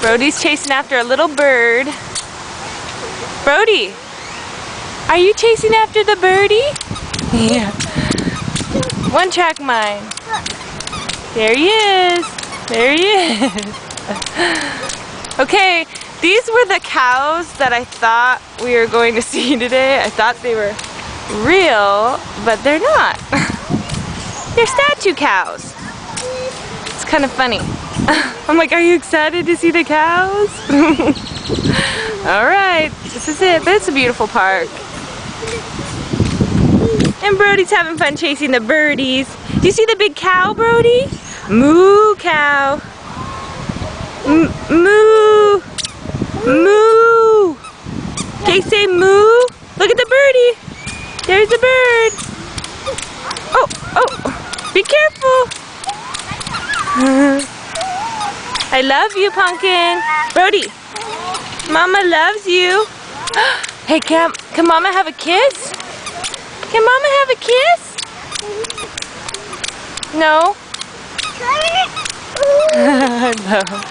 Brody's chasing after a little bird. Brody, are you chasing after the birdie? Yeah. One track mind. There he is. There he is. Okay, these were the cows that I thought we were going to see today. I thought they were real, but they're not. They're statue cows. It's kind of funny. I'm like, are you excited to see the cows? Alright, this is it. But it's a beautiful park. And Brody's having fun chasing the birdies. Do you see the big cow, Brody? Moo cow. Moo. Moo. Okay, say moo. Look at the birdie. There's the bird. Oh, oh, be careful. I love you, Pumpkin. Brody, Mama loves you. Hey, can Mama have a kiss? Can Mama have a kiss? No? No.